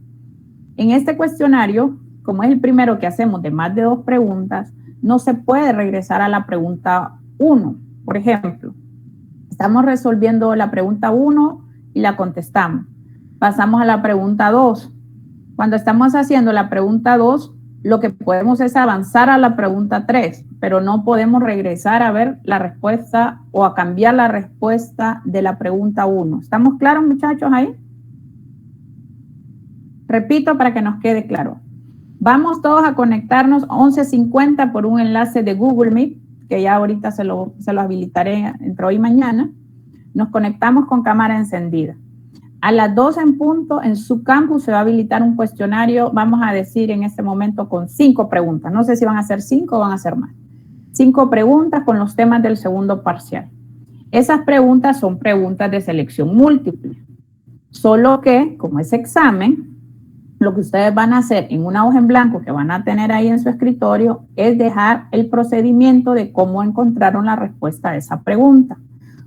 En este cuestionario, como es el primero que hacemos de más de 2 preguntas, no se puede regresar a la pregunta 1. Por ejemplo, estamos resolviendo la pregunta 1 y la contestamos. Pasamos a la pregunta 2. Cuando estamos haciendo la pregunta 2, lo que podemos es avanzar a la pregunta 3, pero no podemos regresar a ver la respuesta o a cambiar la respuesta de la pregunta 1. ¿Estamos claros, muchachos, ahí? Repito para que nos quede claro. Vamos todos a conectarnos 11:50 por un enlace de Google Meet, que ya ahorita se lo habilitaré entre hoy y mañana. Nos conectamos con cámara encendida. A las 2 en punto, en su campus se va a habilitar un cuestionario, vamos a decir en este momento con 5 preguntas. No sé si van a ser 5 o van a ser más. 5 preguntas con los temas del segundo parcial. Esas preguntas son preguntas de selección múltiple. Solo que, como es examen, lo que ustedes van a hacer en una hoja en blanco que van a tener ahí en su escritorio es dejar el procedimiento de cómo encontraron la respuesta a esa pregunta.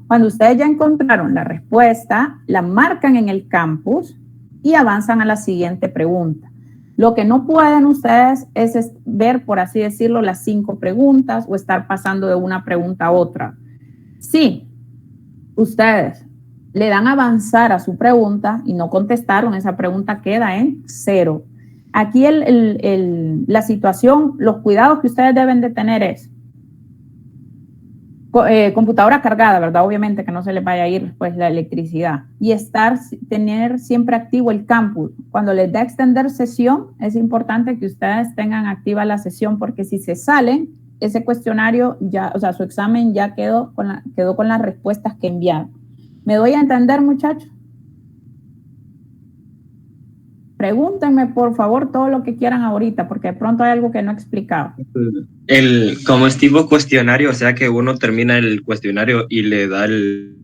Cuando ustedes ya encontraron la respuesta, la marcan en el campus y avanzan a la siguiente pregunta. Lo que no pueden ustedes es ver, por así decirlo, las 5 preguntas o estar pasando de una pregunta a otra. Sí, ustedes le dan a avanzar a su pregunta y no contestaron, esa pregunta queda en 0. Aquí la situación, los cuidados que ustedes deben de tener es computadora cargada, ¿verdad? Obviamente que no se les vaya a ir pues la electricidad y tener siempre activo el campus. Cuando les da extender sesión, es importante que ustedes tengan activa la sesión porque si se salen, ese cuestionario ya, o sea, su examen ya quedó con las respuestas que enviaron. ¿Me doy a entender, muchachos? Pregúntenme, por favor, todo lo que quieran ahorita, porque de pronto hay algo que no he explicado. Como es tipo cuestionario, o sea que uno termina el cuestionario y le da el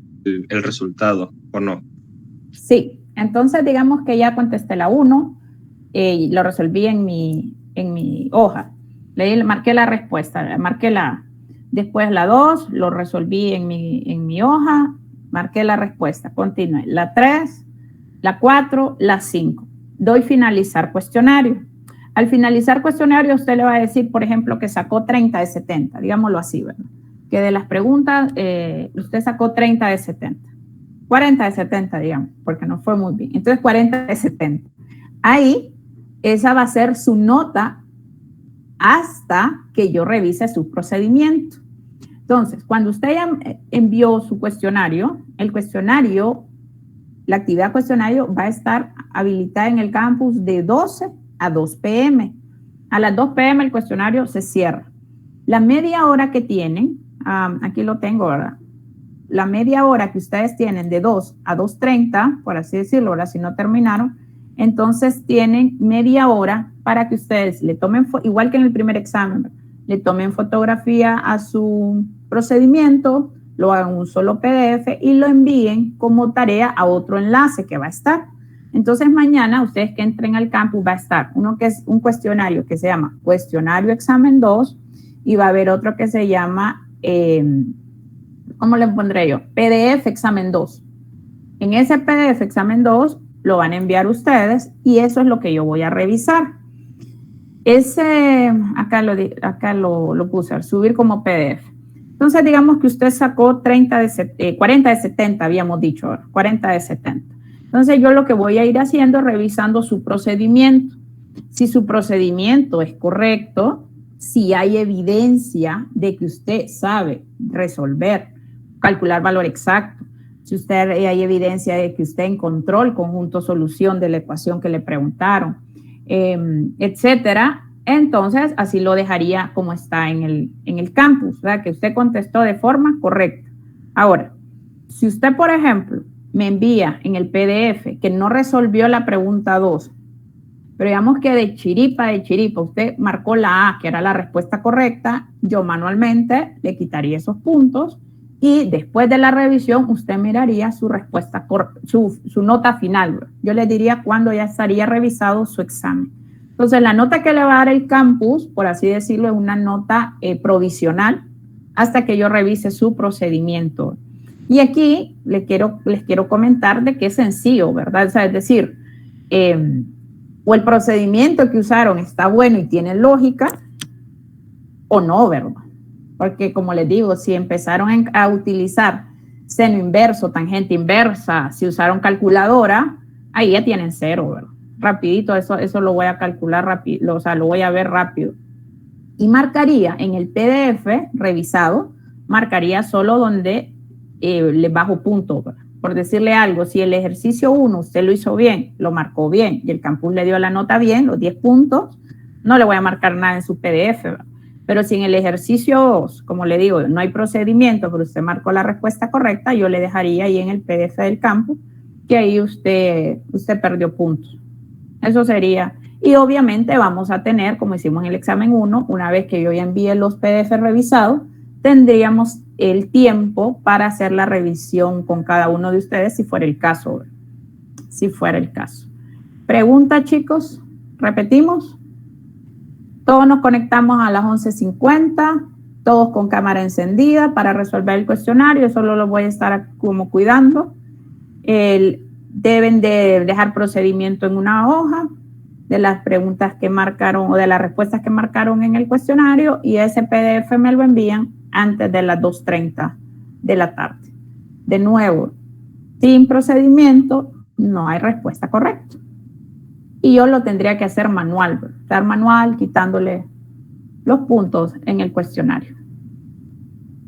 resultado, ¿o no? Sí, entonces digamos que ya contesté la 1, lo resolví en mi hoja. Marqué la respuesta, marqué la A. Después la 2, lo resolví en mi hoja, marqué la respuesta, continué. La 3, la 4, la 5. Doy finalizar cuestionario. Al finalizar cuestionario, usted le va a decir, por ejemplo, que sacó 30 de 70, digámoslo así, ¿verdad? Que de las preguntas, usted sacó 30 de 70. 40 de 70, digamos, porque no fue muy bien. Entonces, 40 de 70. Ahí, esa va a ser su nota hasta que yo revise su procedimiento. Entonces, cuando usted ya envió su cuestionario, la actividad cuestionario va a estar habilitada en el campus de 12 a 2 p.m. A las 2 p.m. el cuestionario se cierra. La media hora que tienen, aquí lo tengo, ¿verdad? La media hora que ustedes tienen de 2 a 2:30, por así decirlo, ahora si no terminaron, entonces tienen media hora para que ustedes le tomen, igual que en el primer examen, ¿verdad? Le tomen fotografía a su procedimiento, lo hagan un solo PDF y lo envíen como tarea a otro enlace que va a estar. Entonces mañana ustedes que entren al campus va a estar uno que es un cuestionario que se llama Cuestionario Examen 2 y va a haber otro que se llama, ¿cómo le pondré yo? PDF Examen 2. En ese PDF Examen 2 lo van a enviar ustedes y eso es lo que yo voy a revisar. Acá lo puse, al subir como PDF. Entonces, digamos que usted sacó 40 de 70, habíamos dicho, 40 de 70. Entonces, yo lo que voy a ir haciendo es revisando su procedimiento. Si su procedimiento es correcto, si hay evidencia de que usted sabe resolver, calcular valor exacto, si usted hay evidencia de que usted encontró el conjunto solución de la ecuación que le preguntaron, etcétera. Entonces, así lo dejaría como está en el campus, ¿verdad? Que usted contestó de forma correcta. Ahora, si usted, por ejemplo, me envía en el PDF que no resolvió la pregunta 2, pero digamos que de chiripa usted marcó la A, que era la respuesta correcta, yo manualmente le quitaría esos puntos y después de la revisión usted miraría su respuesta, su nota final, ¿verdad? Yo le diría cuándo ya estaría revisado su examen. Entonces, la nota que le va a dar el campus, por así decirlo, es una nota provisional hasta que yo revise su procedimiento. Y aquí les quiero comentar de que es sencillo, ¿verdad? O sea, es decir, o el procedimiento que usaron está bueno y tiene lógica, o no, ¿verdad? Porque, como les digo, si empezaron a utilizar seno inverso, tangente inversa, si usaron calculadora, ahí ya tienen 0, ¿verdad? Rapidito, eso lo voy a calcular rápido, o sea, lo voy a ver rápido. Y marcaría en el PDF revisado, marcaría solo donde le bajo punto. Por decirle algo, si el ejercicio 1 usted lo hizo bien, lo marcó bien, y el campus le dio la nota bien, los 10 puntos, no le voy a marcar nada en su PDF, ¿verdad? Pero si en el ejercicio 2, como le digo, no hay procedimiento, pero usted marcó la respuesta correcta, yo le dejaría ahí en el PDF del campus que ahí usted perdió puntos. Eso sería. Y obviamente vamos a tener, como hicimos en el examen 1, una vez que yo ya envíe los PDF revisados, tendríamos el tiempo para hacer la revisión con cada uno de ustedes si fuera el caso. Si fuera el caso. Pregunta, chicos. Repetimos. Todos nos conectamos a las 11:50, todos con cámara encendida para resolver el cuestionario. Solo lo voy a estar como cuidando. Deben de dejar procedimiento en una hoja de las preguntas que marcaron o de las respuestas que marcaron en el cuestionario y ese PDF me lo envían antes de las 2:30 de la tarde. De nuevo, sin procedimiento no hay respuesta correcta. Y yo lo tendría que hacer manual, estar manual quitándole los puntos en el cuestionario.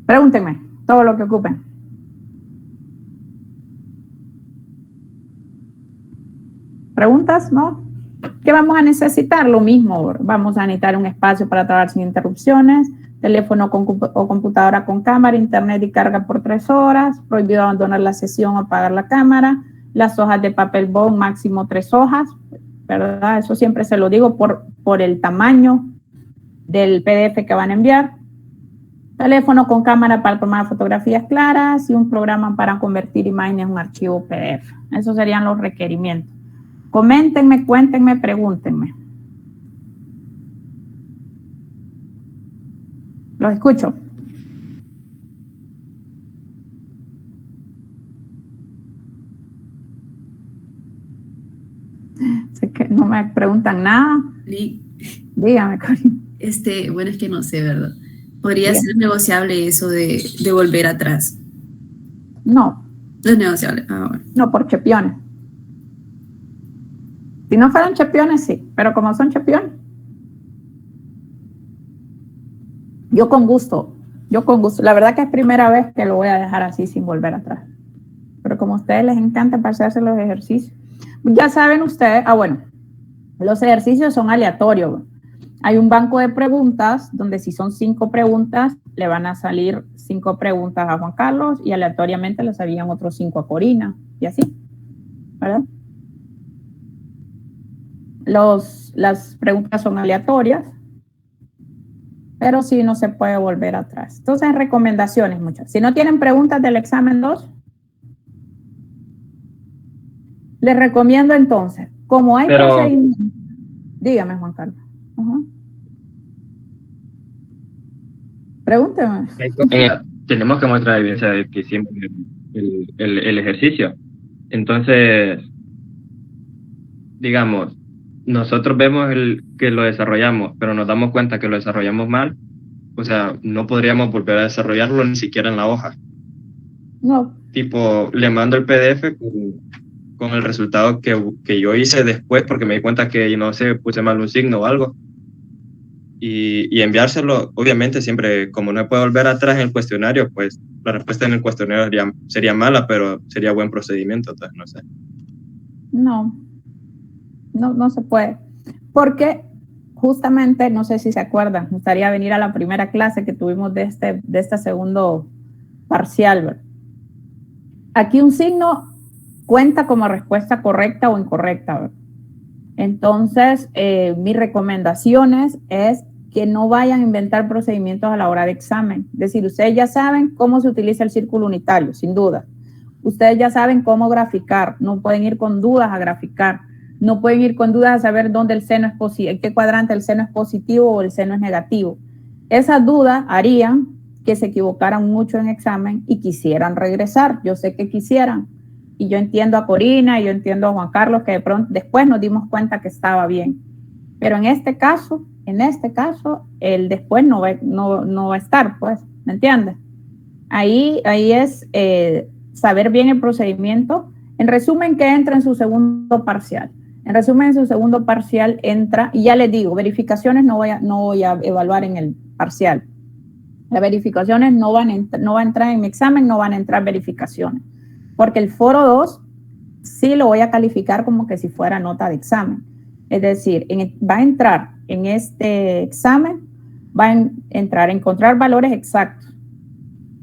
Pregúntenme todo lo que ocupen. ¿Preguntas? ¿No? ¿Qué vamos a necesitar? Lo mismo, vamos a necesitar un espacio para trabajar sin interrupciones, teléfono o computadora con cámara, internet y carga por 3 horas, prohibido abandonar la sesión o apagar la cámara, las hojas de papel bond máximo 3 hojas, ¿verdad? Eso siempre se lo digo por el tamaño del PDF que van a enviar, teléfono con cámara para tomar fotografías claras y un programa para convertir imágenes en un archivo PDF. Esos serían los requerimientos. Coméntenme, cuéntenme, pregúntenme. Los escucho. Sé que no me preguntan nada. Sí. Dígame, Corín. Bueno, es que no sé, ¿verdad? ¿Podría ser negociable eso de volver atrás? No. No es negociable. Ah, bueno. No, por chepiones. Si no fueran chepiones, sí. Pero como son chepiones, yo con gusto. La verdad que es primera vez que lo voy a dejar así sin volver atrás. Pero como a ustedes les encanta pasarse los ejercicios, ya saben ustedes, bueno, los ejercicios son aleatorios. Hay un banco de preguntas donde si son 5 preguntas, le van a salir 5 preguntas a Juan Carlos y aleatoriamente le salían otros 5 a Corina y así, ¿verdad? Las preguntas son aleatorias, pero sí no se puede volver atrás. Entonces, recomendaciones muchas. Si no tienen preguntas del examen 2, les recomiendo entonces, como hay procedimiento. Dígame, Juan Carlos. Pregúnteme. Tenemos que mostrar evidencia de que siempre el ejercicio. Entonces, digamos, nosotros vemos que lo desarrollamos, pero nos damos cuenta que lo desarrollamos mal, o sea, no podríamos volver a desarrollarlo ni siquiera en la hoja. No. Tipo, le mando el PDF con el resultado que yo hice después, porque me di cuenta que, no sé, puse mal un signo o algo. y enviárselo. Obviamente siempre, como no puede volver atrás en el cuestionario, pues la respuesta en el cuestionario sería mala, pero sería buen procedimiento, entonces no sé. No se puede. Porque justamente, no sé si se acuerdan, me gustaría venir a la primera clase que tuvimos de este segundo parcial, ¿verdad? Aquí un signo cuenta como respuesta correcta o incorrecta, ¿verdad? Entonces, mis recomendaciones es que no vayan a inventar procedimientos a la hora de examen. Es decir, ustedes ya saben cómo se utiliza el círculo unitario, sin duda. Ustedes ya saben cómo graficar, no pueden ir con dudas a graficar. No pueden ir con dudas a saber dónde el seno es positivo, en qué cuadrante el seno es positivo o el seno es negativo. Esas dudas harían que se equivocaran mucho en examen y quisieran regresar. Yo sé que quisieran. Y yo entiendo a Corina y yo entiendo a Juan Carlos que de pronto después nos dimos cuenta que estaba bien. Pero en este caso, el después no va a estar, pues, ¿me entiendes? Ahí es saber bien el procedimiento. En resumen, que entra en su segundo parcial. En resumen, en su segundo parcial entra, y ya les digo, verificaciones no voy a evaluar en el parcial. Las verificaciones no van a entrar en mi examen, no van a entrar verificaciones. Porque el foro 2 sí lo voy a calificar como que si fuera nota de examen. Es decir, va a entrar en este examen, va a entrar encontrar valores exactos,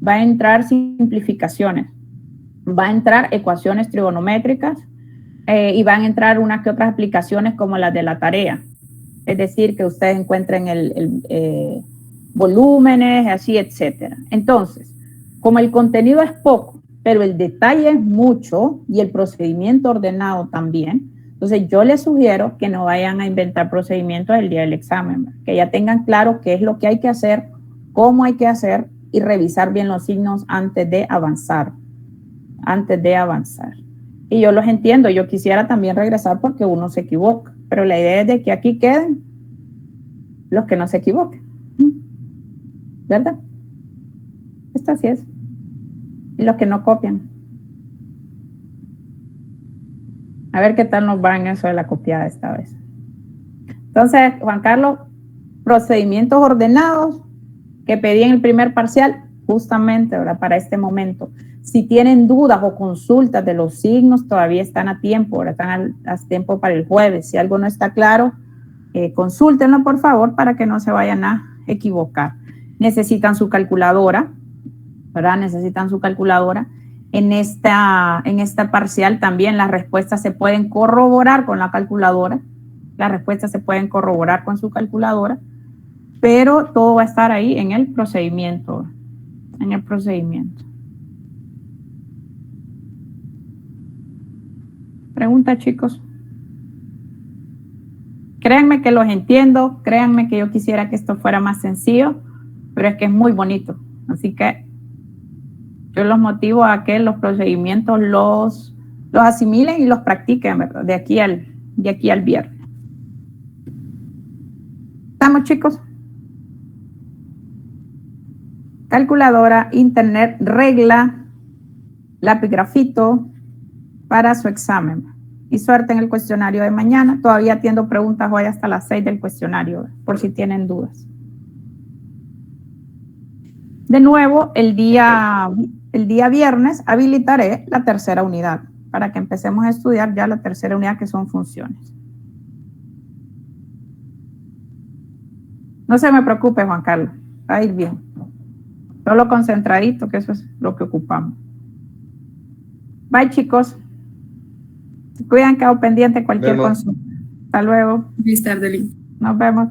va a entrar simplificaciones, va a entrar ecuaciones trigonométricas y van a entrar unas que otras aplicaciones como las de la tarea. Es decir, que ustedes encuentren volúmenes, así, etcétera. Entonces, como el contenido es poco, pero el detalle es mucho y el procedimiento ordenado también, entonces yo les sugiero que no vayan a inventar procedimientos el día del examen, que ya tengan claro qué es lo que hay que hacer, cómo hay que hacer y revisar bien los signos antes de avanzar. Y yo los entiendo, yo quisiera también regresar porque uno se equivoca, pero la idea es de que aquí queden los que no se equivoquen, ¿verdad? Esto así es. Y los que no copian. A ver qué tal nos va en eso de la copiada esta vez. Entonces, Juan Carlos, procedimientos ordenados que pedí en el primer parcial, justamente, ¿verdad? Para este momento. Si tienen dudas o consultas de los signos, todavía están a tiempo, ¿verdad? Están a tiempo para el jueves. Si algo no está claro, consúltenlo, por favor, para que no se vayan a equivocar. Necesitan su calculadora, ¿verdad? Necesitan su calculadora. En esta parcial también las respuestas se pueden corroborar con la calculadora. Las respuestas se pueden corroborar con su calculadora, pero todo va a estar ahí en el procedimiento. Pregunta, chicos. Créanme que los entiendo, créanme que yo quisiera que esto fuera más sencillo, pero es que es muy bonito. Así que yo los motivo a que los procedimientos los asimilen y los practiquen, ¿verdad? De aquí al viernes. ¿Estamos, chicos? Calculadora, internet, regla, lápiz grafito para su examen. Y suerte en el cuestionario de mañana. Todavía atiendo preguntas hoy hasta las 6 del cuestionario, por si tienen dudas. De nuevo, el día viernes habilitaré la tercera unidad para que empecemos a estudiar ya la tercera unidad, que son funciones. No se me preocupe, Juan Carlos, va a ir bien. Solo concentradito, que eso es lo que ocupamos. Bye, chicos. Cuidan, quedo pendiente cualquier consulta. Hasta luego. Feliz tarde, Lynn. Nos vemos.